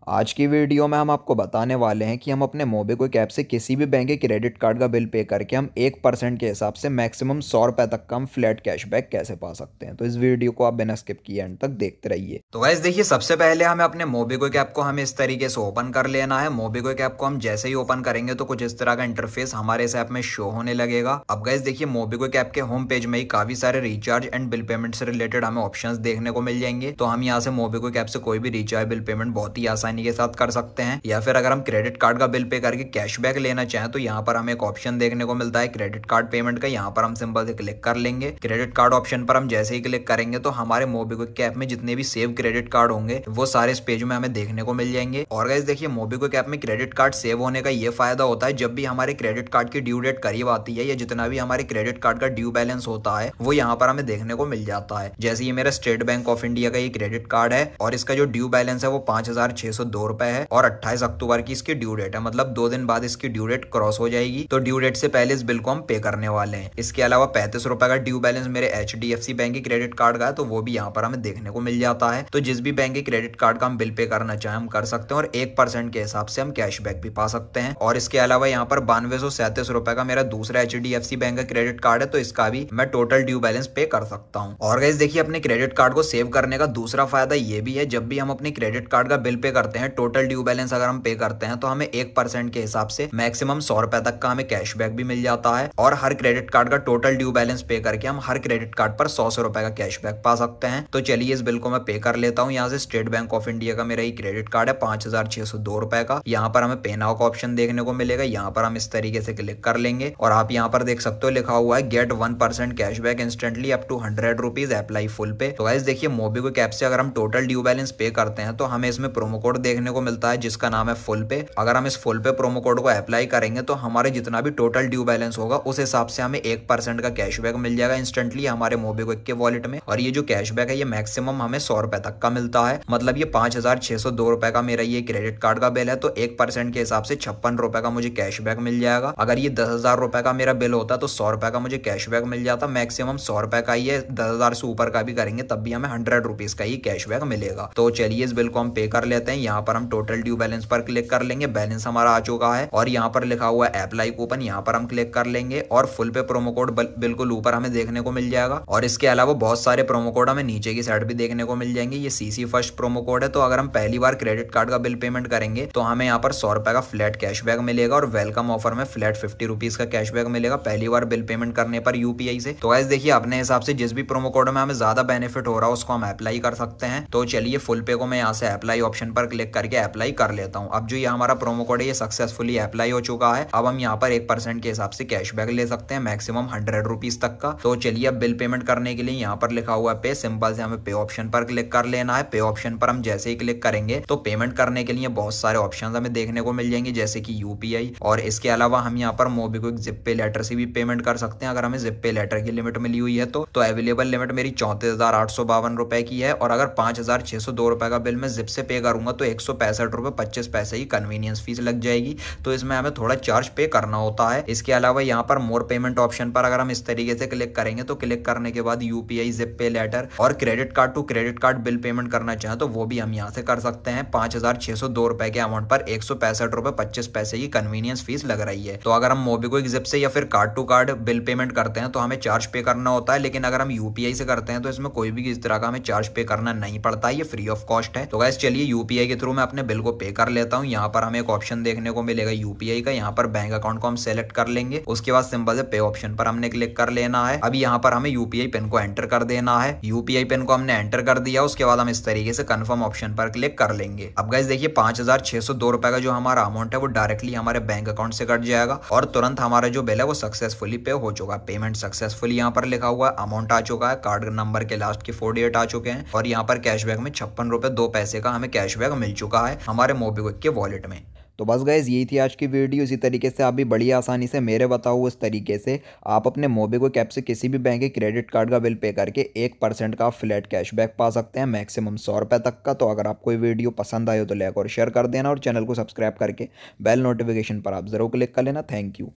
आज की वीडियो में हम आपको बताने वाले हैं कि हम अपने मोबीक्विक ऐप से किसी भी बैंक के क्रेडिट कार्ड का बिल पे करके हम 1% के हिसाब से मैक्सिमम 100 रुपये तक का हम फ्लैट कैशबैक कैसे पा सकते हैं। तो इस वीडियो को आप बिना स्किप किए एंड तक देखते रहिए। तो गाइस देखिए, सबसे पहले हमें अपने मोबीक्विक ऐप को हमें इस तरीके से ओपन कर लेना है। मोबीक्विक ऐप को हम जैसे ही ओपन करेंगे तो कुछ इस तरह का इंटरफेस हमारे इस ऐप में शो होने लगेगा। अब गाइस देखिए, मोबीक्विक ऐप के होम पेज में ही काफी सारे रिचार्ज एंड बिल पेमेंट से रिलेटेड हमें ऑप्शंस देखने को मिल जाएंगे। तो हम यहाँ से मोबीक्विक ऐप से कोई भी रिचार्ज बिल पेमेंट बहुत ही आसानी के साथ कर सकते हैं। या फिर अगर हम क्रेडिट कार्ड का बिल पे करके कैशबैक लेना चाहें तो यहाँ पर हमें एक ऑप्शन देखने को मिलता है क्रेडिट कार्ड पेमेंट का। यहाँ पर हम सिंपल से क्लिक कर लेंगे। क्रेडिट कार्ड ऑप्शन पर हम जैसे ही क्लिक करेंगे तो हमारे मोबीक्विक ऐप में जितने भी सेव क्रेडिट कार्ड होंगे वो सारे इस पेज में हमें देखने को मिल जाएंगे। और गाइस देखिए, मोबीक्विक ऐप में क्रेडिट कार्ड सेव होने का ये फायदा होता है, जब भी हमारे क्रेडिट कार्ड की ड्यू डेट करीब आती है या जितना भी हमारे क्रेडिट कार्ड का ड्यू बैलेंस होता है वो यहाँ पर हमें देखने को मिल जाता है। जैसे ये मेरा स्टेट बैंक ऑफ इंडिया का ये क्रेडिट कार्ड है और इसका जो ड्यू बैलेंस है वो 5,602 रुपए है और 28 अक्टूबर की इसकी ड्यू डेट है, मतलब 2 दिन बाद इसकी ड्यू डेट क्रॉस हो जाएगी। तो ड्यू डेट से पहले इस बिल को हम पे करने वाले हैं। इसके अलावा 35 रुपए का ड्यू बैलेंस मेरे HDFC बैंक के क्रेडिट कार्ड का है, तो वो भी यहाँ पर हमें देखने को मिल जाता है। तो जिस भी बैंक के क्रेडिट कार्ड का हम बिल पे करना चाहें हम कर सकते हैं और 1% के हिसाब से हम कैशबैक भी पा सकते हैं। और इसके अलावा यहाँ पर 9237 रुपए का मेरा दूसरा HDFC बैंक का क्रेडिट कार्ड है, तो इसका भी मैं टोटल ड्यू बैलेंस पे कर सकता हूँ। और गाइस देखिए, अपने क्रेडिट कार्ड को सेव करने का दूसरा फायदा ये भी है, जब भी हम अपने क्रेडिट कार्ड का बिल पे करते हैं टोटल ड्यू बैलेंस अगर हम पे करते हैं तो हमें 1% के हिसाब से मैक्सिमम 100 रुपए तक का हमें कैशबैक भी मिल जाता है। और हर क्रेडिट कार्ड का टोटल ड्यू बैलेंस पे करके हम हर क्रेडिट कार्ड पर 100 रुपए का कैशबैक पा सकते हैं। तो चलिए इस बिल को मैं पे कर लेता हूँ। यहाँ से स्टेट बैंक ऑफ इंडिया का मेरा ये क्रेडिट कार्ड है 5,602 रुपए का। यहाँ पर हमें पे नाउ का ऑप्शन देखने को मिलेगा। यहाँ पर हम इस तरीके से क्लिक कर लेंगे और आप यहाँ पर देख सकते हो लिखा हुआ है get 1% cashback instantly up to 100 rupees apply full pay. तो गाइस देखिए, मोबीक्विक ऐप से अगर हम टोटल ड्यू बैलेंस पे करते हैं तो हमें इसमें प्रोमो कोड देखने को मिलता है जिसका नाम है फुल पे। अगर हम इस फुल पे प्रोमो कोड को अप्लाई करेंगे तो हमारे जितना भी टोटल ड्यू बैलेंस होगा उस हिसाब से हमें 1% का कैशबैक मिल जाएगा इंस्टेंटली हमारे मोबीक्विक के वॉलेट में। और ये जो कैशबैक है ये मैक्सिमम हमें 100 रुपए तक का मिलता है। मतलब ये 5,602 रुपए का मेरा ये क्रेडिट कार्ड का बिल है, तो 1% के हिसाब से 56 रुपए का मुझे कैशबैक मिल जाएगा। अगर ये 10,000 रुपए का मेरा बिल होता तो 100 रुपए का मुझे कैशबैक मिल जाता। मैक्सिमम 100 रुपए का ही है, 10,000 से ऊपर का भी करेंगे तब भी हमें 100 रुपीज का ही कैशबैक मिलेगा। तो चलिए इस बिल को हम पे कर लेते हैं। यहाँ पर हम टोटल ड्यू बैलेंस पर क्लिक कर लेंगे। बैलेंस हमारा आ चुका है और यहाँ पर लिखा हुआ है अप्लाई कूपन, यहाँ पर हम क्लिक कर लेंगे और फुल पे प्रोमो कोड बिल्कुल ऊपर हमें देखने को मिल जाएगा। और इसके अलावा बहुत सारे प्रोमो कोड हमें नीचे की साइड भी देखने को मिल जाएंगे। ये CC फर्स्ट प्रोमो कोड है, तो अगर हम पहली बार क्रेडिट कार्ड का बिल पेमेंट करेंगे तो हमें यहाँ पर 100 रुपए का फ्लैट कैशबैक मिलेगा और वेलकम ऑफर में फ्लैट 50 रुपीज का कैशबैक मिलेगा पहली बार बिल पेमेंट करने पर UPI से। तो गाइस देखिए, अपने हिसाब से जिस भी प्रोमो कोड में हमें ज्यादा बेनिफिट हो रहा है उसको हम अप्लाई कर सकते हैं। तो चलिए फुल पे को मैं यहाँ से अप्लाई ऑप्शन पर क्लिक करके अप्लाई कर लेता हूँ। अब जो ये हमारा प्रोमो कोड है ये सक्सेसफुली अप्लाई हो चुका है। अब हम यहाँ पर 1% के हिसाब से कैशबैक ले सकते हैं मैक्सिमम 100 रुपीज तक का। तो चलिए अब बिल पेमेंट करने के लिए यहाँ पर लिखा हुआ है पे, सिंपल से हमें पे ऑप्शन पर क्लिक कर लेना है। पे ऑप्शन पर हम जैसे ही क्लिक करेंगे तो पेमेंट करने के लिए बहुत सारे ऑप्शन हमें देखने को मिल जाएंगे जैसे कि UPI। और इसके अलावा हम यहाँ पर मोबीक्विक जिप पे लेटर से भी पेमेंट कर सकते हैं अगर हमें जिप पे लेटर की लिमिट मिली हुई है। तो अवेलेबल लिमिट मेरी 34,852 रुपए की है और अगर 5,602 रुपए का बिल मैं जिप से पे करूंगा तो 165 रुपए 25 पैसे ही कन्वीनियंस फीस लग जाएगी। तो इसमें हमें थोड़ा चार्ज पे करना होता है। इसके अलावा यहाँ पर मोर पेमेंट ऑप्शन पर अगर हम इस तरीके से क्लिक करेंगे तो क्लिक करने के बाद UPI जिप पे लेटर और credit card to credit card bill payment करना चाहें तो वो भी हम यहाँ से कर सकते हैं। 5,602 रुपए के अमाउंट पर 165 रुपए 25 पैसे की कन्वीनियंस फीस लग रही है। तो अगर हम मोबीक्विक जिप से या फिर card to card bill payment करते हैं तो हमें चार्ज पे करना होता है, लेकिन अगर हम UPI से करते हैं तो इसमें कोई भी इस तरह का हमें चार्ज पे करना नहीं पड़ता, ये फ्री ऑफ कॉस्ट है। तो गाइस चलिए UPI के थ्रू मैं अपने बिल को पे कर लेता हूँ। यहाँ पर हमें एक ऑप्शन देखने को मिलेगा UPI का, यहाँ पर बैंक अकाउंट को हम सेलेक्ट कर लेंगे। उसके बाद सिंपल से पे ऑप्शन पर हमने क्लिक कर लेना है। अब यहाँ पर हमें UPI पिन को एंटर कर देना है। UPI पिन को हमने एंटर कर दिया, उसके बाद हम इस तरीके से कंफर्म ऑप्शन पर क्लिक कर लेंगे। अब गाइस देखिए, 5,602 रुपए का जो हमारा अमाउंट है वो डायरेक्टली हमारे बैंक अकाउंट से कट जाएगा और तुरंत हमारा जो बिल है वो सक्सेसफुली पे हो चुका है। पेमेंट सक्सेसफुली यहाँ पर लिखा हुआ है, अमाउंट आ चुका है, कार्ड नंबर के लास्ट के 4 डिजिट आ चुके हैं और यहाँ पर कैशबैक में 56 रुपए 2 पैसे का हमें कैशबैक मिल चुका है हमारे मोबीक्विक के वॉलेट में। तो बस गाइज यही थी आज की वीडियो। इसी तरीके से आप भी बड़ी आसानी से मेरे बताओ उस तरीके से आप अपने मोबीक्विक ऐप से किसी भी बैंक के क्रेडिट कार्ड का बिल पे करके 1% का फ्लैट कैशबैक पा सकते हैं मैक्सिमम 100 रुपये तक का। तो अगर आपको ये वीडियो पसंद आए हो तो लाइक और शेयर कर देना और चैनल को सब्सक्राइब करके बेल नोटिफिकेशन पर आप ज़रूर क्लिक कर लेना। Thank you.